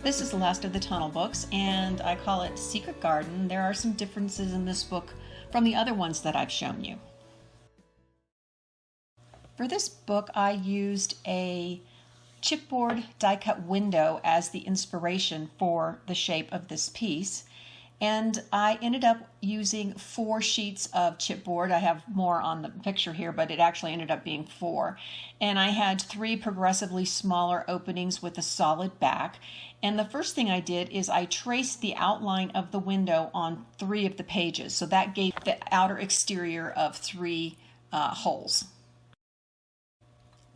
This is the last of the Tunnel books, and I call it Secret Garden. There are some differences in this book from the other ones that I've shown you. For this book, I used a chipboard die-cut window as the inspiration for the shape of this piece. And I ended up using 4 sheets of chipboard. I have more on the picture here, but it actually ended up being 4. And I had 3 progressively smaller openings with a solid back. And the first thing I did is I traced the outline of the window on 3 of the pages. So that gave the outer exterior of 3 holes.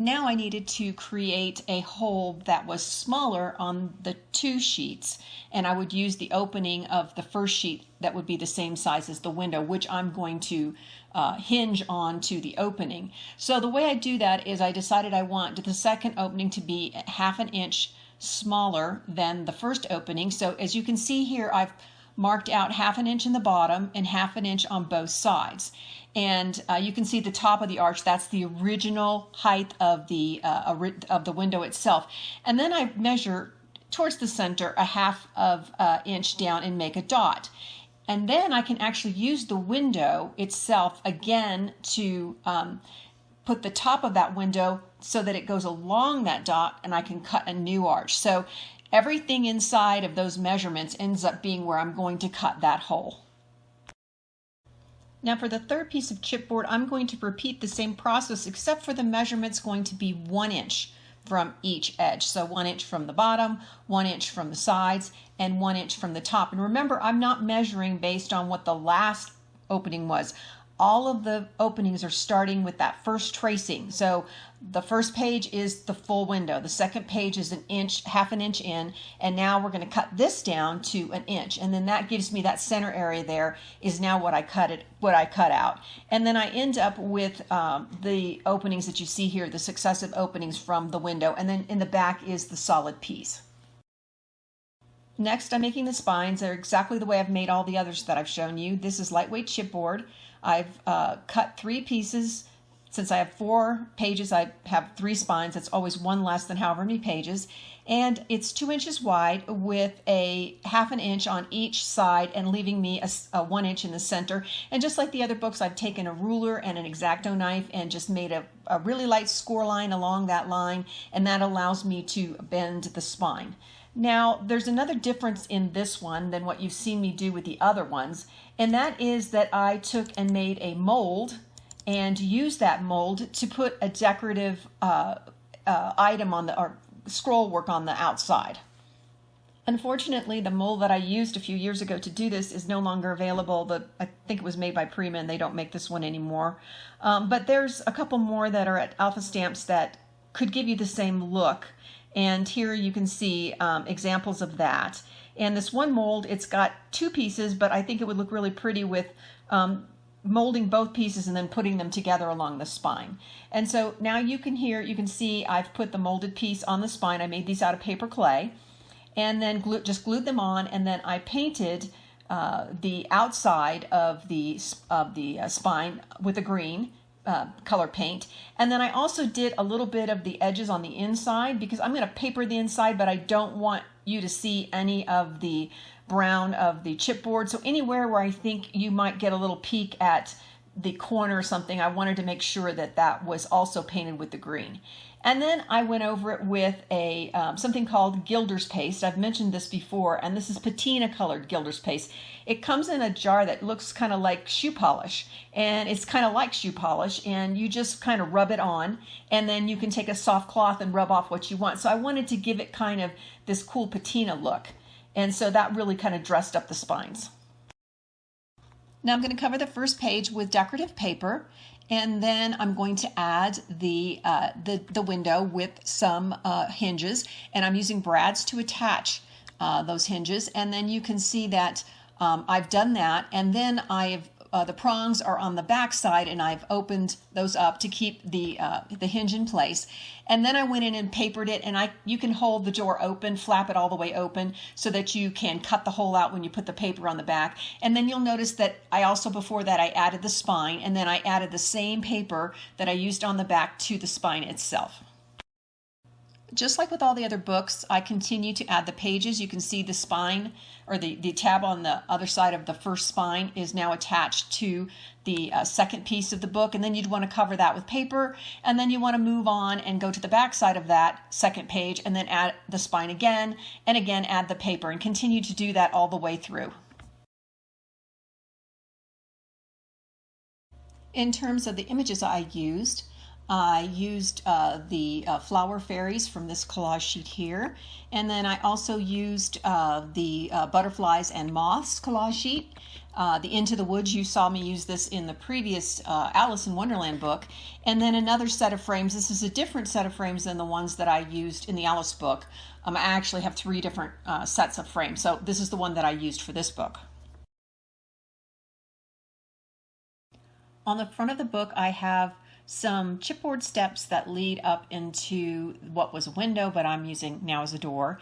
Now I needed to create a hole that was smaller on the 2 sheets, and I would use the opening of the first sheet that would be the same size as the window, which I'm going to hinge on to the opening. So the way I do that is I decided I want the second opening to be 1/2 inch smaller than the first opening. So as you can see here, I've marked out 1/2 inch in the bottom and 1/2 inch on both sides. And you can see the top of the arch. That's the original height of the window itself. And then I measure towards the center 1/2 inch down and make a dot. And then I can actually use the window itself again to put the top of that window so that it goes along that dot, and I can cut a new arch. So everything inside of those measurements ends up being where I'm going to cut that hole. Now for the third piece of chipboard, I'm going to repeat the same process, except for the measurement's going to be 1 inch from each edge. So 1 inch from the bottom, 1 inch from the sides, and 1 inch from the top. And remember, I'm not measuring based on what the last opening was. All of the openings are starting with that first tracing. So the first page is the full window. The second page is 1/2 inch in, and now we're going to cut this down to 1 inch, and then that gives me that center area there is now what I cut out. And then I end up with the openings that you see here, the successive openings from the window, and then in the back is the solid piece. Next, I'm making the spines. They're exactly the way I've made all the others that I've shown you. This is lightweight chipboard. I've cut 3 pieces. Since I have 4 pages, I have 3 spines. That's always one less than however many pages. And it's 2 inches wide with a 1/2 inch on each side and leaving me a 1 inch in the center. And just like the other books, I've taken a ruler and an X-Acto knife and just made a really light score line along that line, and that allows me to bend the spine. Now, there's another difference in this one than what you've seen me do with the other ones, and that is that I took and made a mold and used that mold to put a decorative item on or scroll work on the outside. Unfortunately, the mold that I used a few years ago to do this is no longer available. I think it was made by Prima, and they don't make this one anymore. But there's a couple more that are at Alpha Stamps that could give you the same look. And here you can see examples of that. And this one mold, it's got 2 pieces, but I think it would look really pretty with molding both pieces and then putting them together along the spine. And so now you can see I've put the molded piece on the spine. I made these out of paper clay, and then just glued them on, and then I painted the outside of the spine with a green color paint. And then I also did a little bit of the edges on the inside because I'm going to paper the inside, but I don't want you to see any of the brown of the chipboard. So anywhere where I think you might get a little peek at the corner or something, I wanted to make sure that that was also painted with the green. And then I went over it with a something called Gilder's Paste. I've mentioned this before, and this is patina colored Gilder's Paste. It comes in a jar that looks kind of like shoe polish, and it's kind of like shoe polish, and you just kind of rub it on, and then you can take a soft cloth and rub off what you want. So I wanted to give it kind of this cool patina look, and so that really kind of dressed up the spines. Now I'm going to cover the first page with decorative paper, and then I'm going to add the window with some hinges, and I'm using brads to attach those hinges. And then you can see that I've done that, and then the prongs are on the back side, and I've opened those up to keep the hinge in place. And then I went in and papered it, and you can hold the door open, flap it all the way open so that you can cut the hole out when you put the paper on the back. And then you'll notice that I also, before that, I added the spine, and then I added the same paper that I used on the back to the spine itself. Just like with all the other books, I continue to add the pages. You can see the spine, or the tab on the other side of the first spine is now attached to the second piece of the book, and then you'd want to cover that with paper, and then you want to move on and go to the back side of that second page and then add the spine again, and again add the paper, and continue to do that all the way through. In terms of the images I used the flower fairies from this collage sheet here, and then I also used the butterflies and moths collage sheet. The Into the Woods, you saw me use this in the previous Alice in Wonderland book, and then another set of frames. This is a different set of frames than the ones that I used in the Alice book. I actually have 3 different sets of frames, so this is the one that I used for this book. On the front of the book, I have some chipboard steps that lead up into what was a window, but I'm using now as a door.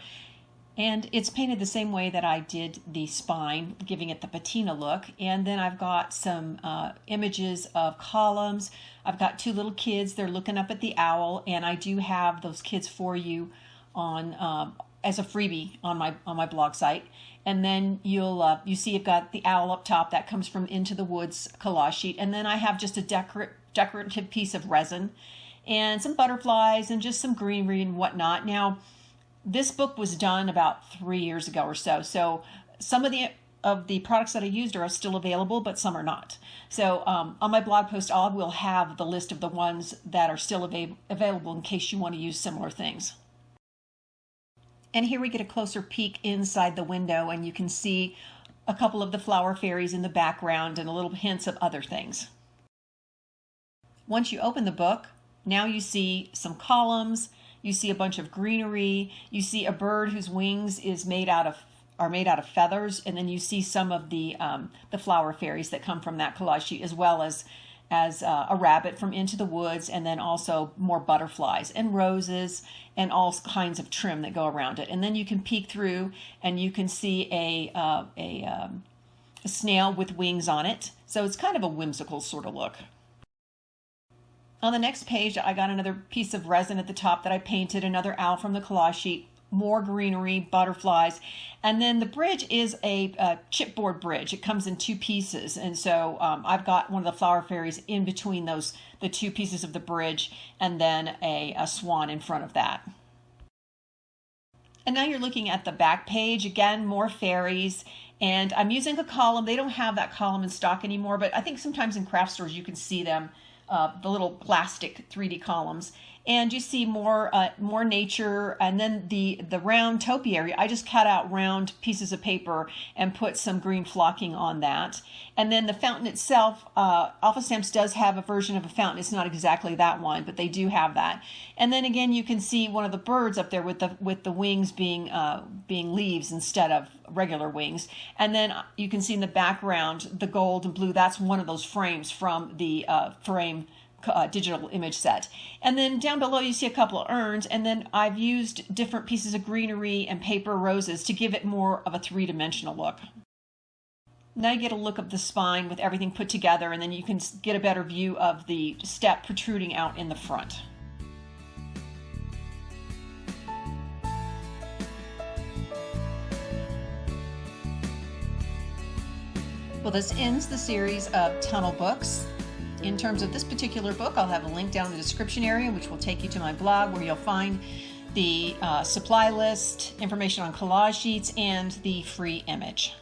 And it's painted the same way that I did the spine, giving it the patina look. And then I've got some images of columns. I've got 2 little kids. They're looking up at the owl, and I do have those kids for you on as a freebie on my blog site. And then you see I've got the owl up top. That comes from Into the Woods collage sheet. And then I have just a decorative piece of resin and some butterflies and just some greenery and whatnot. Now, this book was done about 3 years ago or so. So some of the products that I used are still available, but some are not. So on my blog post, I will have the list of the ones that are still available in case you want to use similar things. And here we get a closer peek inside the window, and you can see a couple of the flower fairies in the background and a little hints of other things. Once you open the book, now you see some columns, you see a bunch of greenery, you see a bird whose wings are made out of feathers, and then you see some of the flower fairies that come from that collage sheet, as well as a rabbit from Into the Woods, and then also more butterflies and roses and all kinds of trim that go around it. And then you can peek through and you can see a snail with wings on it. So it's kind of a whimsical sort of look. On the next page, I got another piece of resin at the top that I painted, another owl from the collage sheet, more greenery, butterflies, and then the bridge is a chipboard bridge. It comes in 2 pieces, and so I've got one of the flower fairies in between the 2 pieces of the bridge, and then a swan in front of that. And now you're looking at the back page. Again, more fairies, and I'm using a column. They don't have that column in stock anymore, but I think sometimes in craft stores you can see them, the little plastic 3D columns. And you see more nature, and then the round topiary. I just cut out round pieces of paper and put some green flocking on that. And then the fountain itself, Alpha Stamps does have a version of a fountain. It's not exactly that one, but they do have that. And then again, you can see one of the birds up there with the wings being leaves instead of regular wings. And then you can see in the background the gold and blue. That's one of those frames from the frame digital image set. And then down below you see a couple of urns, and then I've used different pieces of greenery and paper roses to give it more of a 3-dimensional look. Now you get a look of the spine with everything put together, and then you can get a better view of the step protruding out in the front. Well, this ends the series of tunnel books. In terms of this particular book, I'll have a link down in the description area, which will take you to my blog, where you'll find the supply list, information on collage sheets, and the free image.